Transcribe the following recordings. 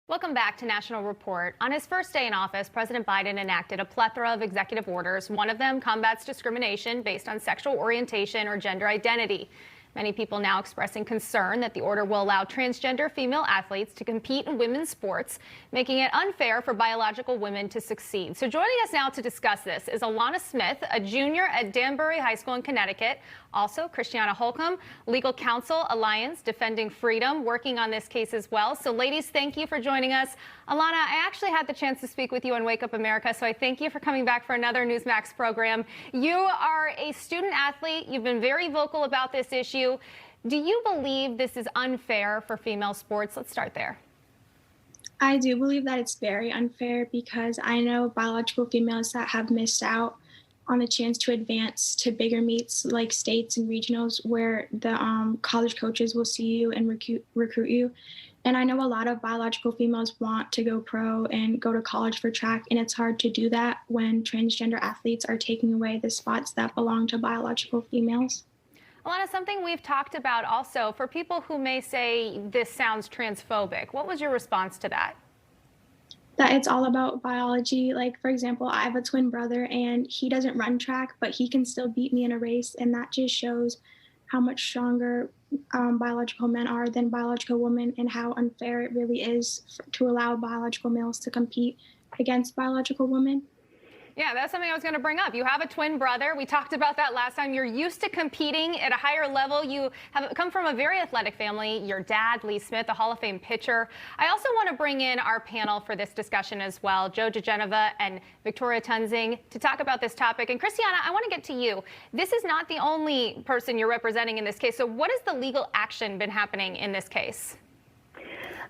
Welcome back to National Report. On his first day in office, President Biden enacted a plethora of executive orders. One of them combats discrimination based on sexual orientation or gender identity. Many people now expressing concern that the order will allow transgender female athletes to compete in women's sports, making it unfair for biological women to succeed. So joining us now to discuss this is Alana Smith, a junior at Danbury High School in Connecticut. Also, Christiana Holcomb, Legal Counsel Alliance Defending Freedom, working on this case as well. So ladies, thank you for joining us. Alana, I actually had the chance to speak with you on Wake Up America, so I thank you for coming back for another Newsmax program. You are a student athlete. You've been very vocal about this issue. Do you believe this is unfair for female sports? Let's start there. I do believe that it's very unfair because I know biological females that have missed out on the chance to advance to bigger meets like states and regionals where the college coaches will see you and recruit you. And I know a lot of biological females want to go pro and go to college for track, and it's hard to do that when transgender athletes are taking away the spots that belong to biological females. Alana, something we've talked about also, for people who may say this sounds transphobic, what was your response to that? That it's all about biology. Like, for example, I have a twin brother and he doesn't run track, but he can still beat me in a race. And that just shows how much stronger biological men are than biological women and how unfair it really is to allow biological males to compete against biological women. Yeah, that's something I was going to bring up. You have a twin brother. We talked about that last time. You're used to competing at a higher level. You have come from a very athletic family. Your dad, Lee Smith, a Hall of Fame pitcher. I also want to bring in our panel for this discussion as well, Joe DeGeneva and Victoria Tunzing, to talk about this topic. And Christiana, I want to get to you. This is not the only person you're representing in this case. So what has the legal action been happening in this case?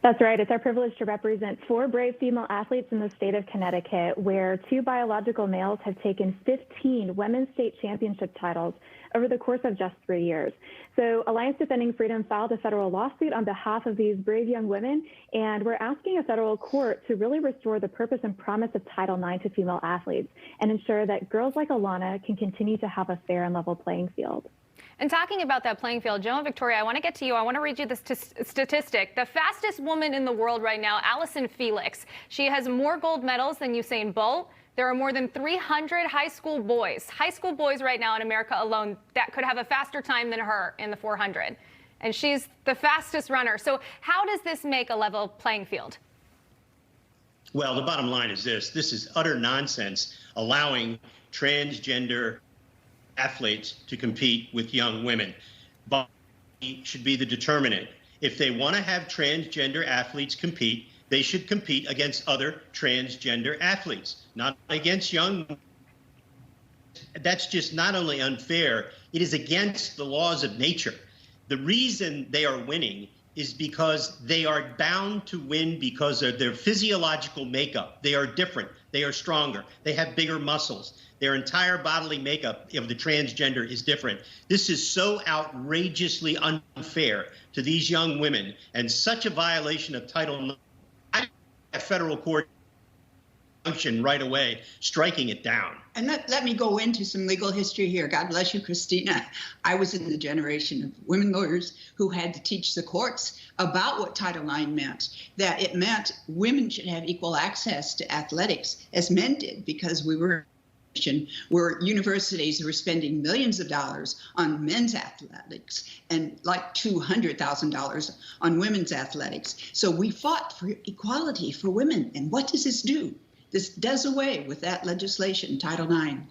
That's right. It's our privilege to represent 4 brave female athletes in the state of Connecticut, where 2 biological males have taken 15 women's state championship titles over the course of just 3 years. So Alliance Defending Freedom filed a federal lawsuit on behalf of these brave young women, and we're asking a federal court to really restore the purpose and promise of Title IX to female athletes and ensure that girls like Alana can continue to have a fair and level playing field. And talking about that playing field, Joe and Victoria, I want to get to you. I want to read you this statistic. The fastest woman in the world right now, Allison Felix. She has more gold medals than Usain Bolt. There are more than 300 high school boys right now in America alone that could have a faster time than her in the 400. And she's the fastest runner. So how does this make a level playing field? Well, the bottom line is this. This is utter nonsense, allowing transgender athletes to compete with young women. Biology should be the determinant. If they want to have transgender athletes compete, they should compete against other transgender athletes, not against young. That's just not only unfair, it is against the laws of nature. The reason they are winning is because they are bound to win because of their physiological makeup. They are different. They are stronger. They have bigger muscles. Their entire bodily makeup of the transgender is different. This is so outrageously unfair to these young women and such a violation of Title IX. A federal court function right away, striking it down. And let me go into some legal history here. God bless you, Christina. I was in the generation of women lawyers who had to teach the courts about what Title IX meant, that it meant women should have equal access to athletics as men did, because we were where universities were spending millions of dollars on men's athletics and like $200,000 on women's athletics. So we fought for equality for women. And what does this do? This does away with that legislation, Title IX.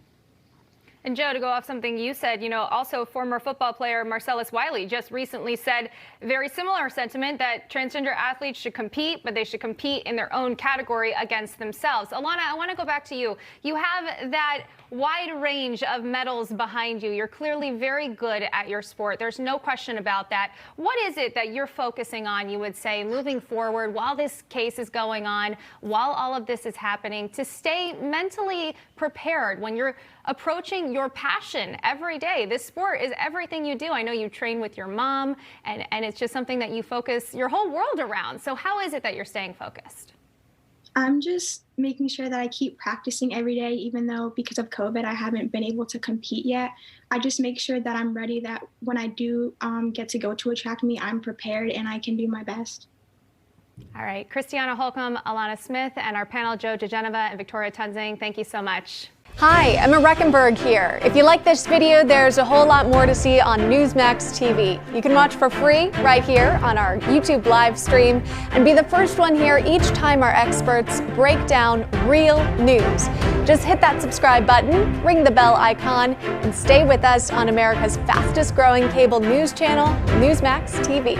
And Joe, to go off something you said, also former football player Marcellus Wiley just recently said very similar sentiment that transgender athletes should compete, but they should compete in their own category against themselves. Alana, I want to go back to you. You have that wide range of medals behind you. You're clearly very good at your sport. There's no question about that. What is it that you're focusing on, you would say, moving forward while this case is going on, while all of this is happening, to stay mentally prepared when you're approaching your passion every day? This sport is everything you do. I know you train with your mom, and it's just something that you focus your whole world around. So how is it that you're staying focused? I'm just making sure that I keep practicing every day, even though because of COVID, I haven't been able to compete yet. I just make sure that I'm ready, that when I do get to go to a track meet, I'm prepared and I can do my best. All right, Christiana Holcomb, Alana Smith, and our panel, Joe DeGeneva and Victoria Tenzing, thank you so much. Hi, Emma Reckenberg here. If you like this video, there's a whole lot more to see on Newsmax TV. You can watch for free right here on our YouTube live stream and be the first one here each time our experts break down real news. Just hit that subscribe button, ring the bell icon, and stay with us on America's fastest growing cable news channel, Newsmax TV.